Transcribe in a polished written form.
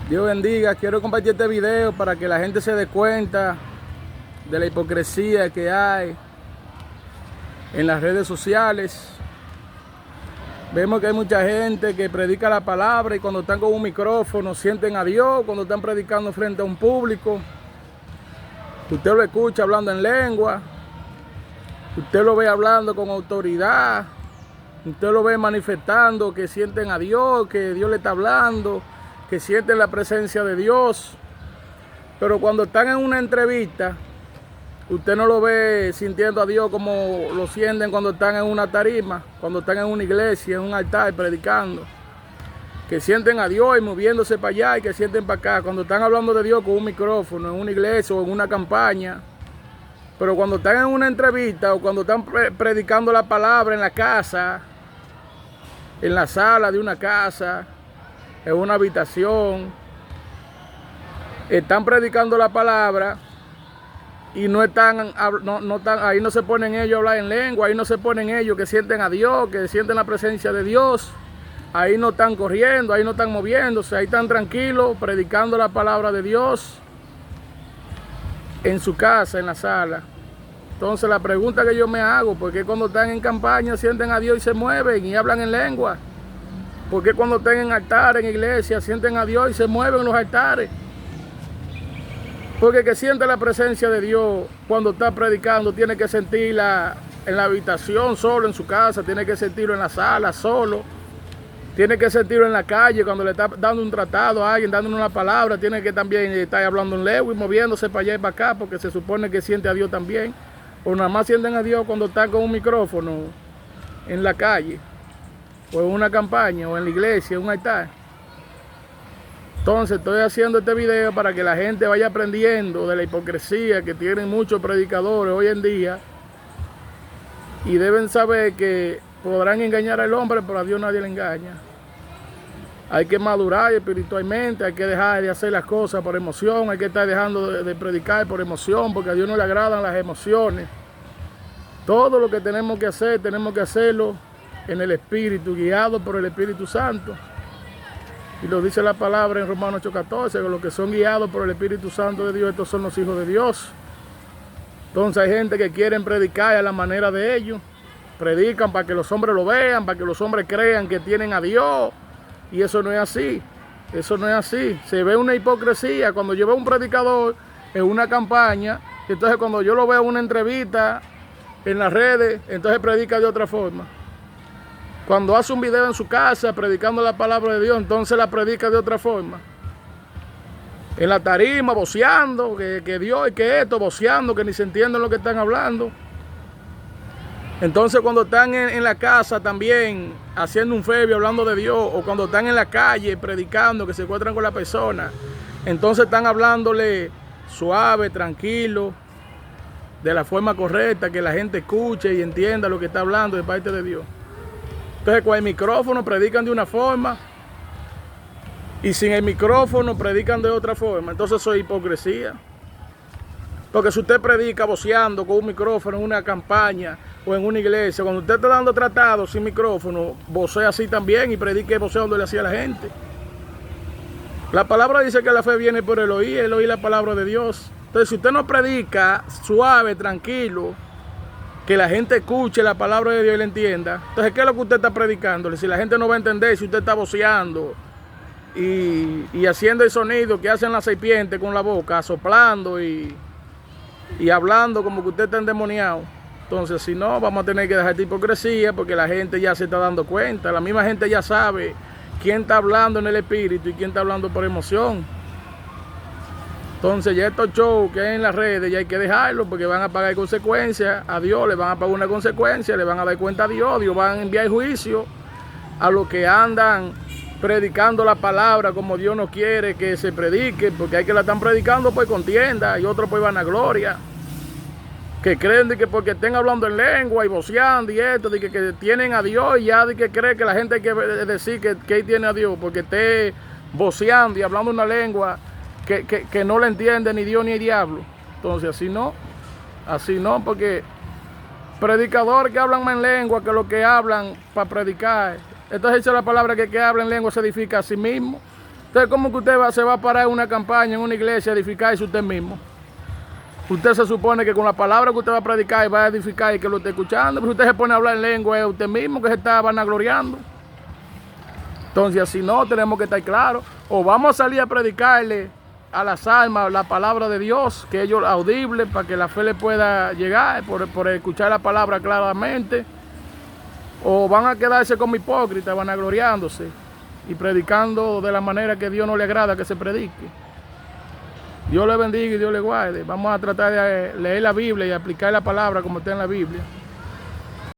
Dios bendiga. Quiero compartir este video para que la gente se dé cuenta de la hipocresía que hay en las redes sociales. Vemos que hay mucha gente que predica la palabra y cuando están con un micrófono sienten a Dios. Cuando están predicando frente a un público, usted lo escucha hablando en lengua, usted lo ve hablando con autoridad, usted lo ve manifestando que sienten a Dios, que Dios le está hablando, que sienten la presencia de Dios. Pero cuando están en una entrevista, usted no lo ve sintiendo a Dios como lo sienten cuando están en una tarima, cuando están en una iglesia, en un altar predicando. Que sienten a Dios y moviéndose para allá y que sienten para acá. Cuando están hablando de Dios con un micrófono, en una iglesia o en una campaña. Pero cuando están en una entrevista o cuando están predicando la palabra en la casa, en la sala de una casa, en una habitación, están predicando la palabra y no están, ahí no se ponen ellos a hablar en lengua, ahí no se ponen ellos que sienten a Dios, que sienten la presencia de Dios, ahí no están corriendo, ahí no están moviéndose, ahí están tranquilos predicando la palabra de Dios en su casa, en la sala. Entonces la pregunta que yo me hago, ¿por qué cuando están en campaña sienten a Dios y se mueven y hablan en lengua? ¿Por qué cuando están en altares, en iglesia, sienten a Dios y se mueven en los altares? Porque el que siente la presencia de Dios cuando está predicando tiene que sentirla en la habitación solo, en su casa, tiene que sentirlo en la sala solo, tiene que sentirlo en la calle cuando le está dando un tratado a alguien, dándole una palabra, tiene que también estar hablando en lengua y moviéndose para allá y para acá porque se supone que siente a Dios también. O nada más sienten a Dios cuando están con un micrófono en la calle, o en una campaña, o en la iglesia, en un altar. Entonces estoy haciendo este video para que la gente vaya aprendiendo de la hipocresía que tienen muchos predicadores hoy en día. Y deben saber que podrán engañar al hombre, pero a Dios nadie le engaña. Hay que madurar espiritualmente, hay que dejar de hacer las cosas por emoción, hay que estar dejando de predicar por emoción, porque a Dios no le agradan las emociones. Todo lo que tenemos que hacerlo en el Espíritu, guiado por el Espíritu Santo. Y lo dice la palabra en Romanos 8:14, que los que son guiados por el Espíritu Santo de Dios, estos son los hijos de Dios. Entonces hay gente que quieren predicar a la manera de ellos. Predican para que los hombres lo vean, para que los hombres crean que tienen a Dios. Y eso no es así. Eso no es así. Se ve una hipocresía cuando yo veo a un predicador en una campaña. Entonces cuando yo lo veo en una entrevista en las redes, entonces predica de otra forma. Cuando hace un video en su casa predicando la palabra de Dios, entonces la predica de otra forma. En la tarima, voceando, que Dios y que esto, voceando, que ni se entiende lo que están hablando. Entonces cuando están en la casa también haciendo un febio, hablando de Dios, o cuando están en la calle predicando, que se encuentran con la persona, entonces están hablándole suave, tranquilo, de la forma correcta, que la gente escuche y entienda lo que está hablando de parte de Dios. Entonces con el micrófono predican de una forma y sin el micrófono predican de otra forma. Entonces eso es hipocresía. Porque si usted predica voceando con un micrófono en una campaña o en una iglesia, cuando usted está dando tratado sin micrófono, vocea así también y predique voceándole así a la gente. La palabra dice que la fe viene por el oír la palabra de Dios. Entonces si usted no predica suave, tranquilo, que la gente escuche la palabra de Dios y la entienda, entonces ¿qué es lo que usted está predicándole? Si la gente no va a entender, si usted está voceando y haciendo el sonido que hacen las serpientes con la boca, soplando y hablando como que usted está endemoniado. Entonces si no, vamos a tener que dejar esta hipocresía porque la gente ya se está dando cuenta. La misma gente ya sabe quién está hablando en el espíritu y quién está hablando por emoción. Entonces ya estos shows que hay en las redes ya hay que dejarlos porque van a pagar consecuencias. A Dios le van a pagar una consecuencia, le van a dar cuenta a Dios. Dios va a enviar juicio a los que andan predicando la palabra como Dios no quiere que se predique, porque hay que la están predicando por contienda y otros por vanagloria, que creen de que porque estén hablando en lengua y voceando y esto, de que tienen a Dios y ya de que cree que la gente hay que decir que él tiene a Dios, porque esté voceando y hablando una lengua que no le entiende ni Dios ni el diablo. Entonces así no, porque predicadores que hablan más en lengua que los que hablan para predicar. Entonces dice la palabra que habla en lengua se edifica a sí mismo. Entonces, ¿cómo que usted se va a parar en una campaña, en una iglesia, a edificarse usted mismo? Usted se supone que con la palabra que usted va a predicar y va a edificar y que lo esté escuchando, pero usted se pone a hablar en lengua, es usted mismo que se está vanagloriando. Entonces, así no, tenemos que estar claros. O vamos a salir a predicarle a las almas la palabra de Dios, que ellos audible, para que la fe le pueda llegar por escuchar la palabra claramente. O van a quedarse como hipócritas, vanagloriándose y predicando de la manera que Dios no le agrada que se predique. Dios le bendiga y Dios le guarde. Vamos a tratar de leer la Biblia y aplicar la palabra como está en la Biblia.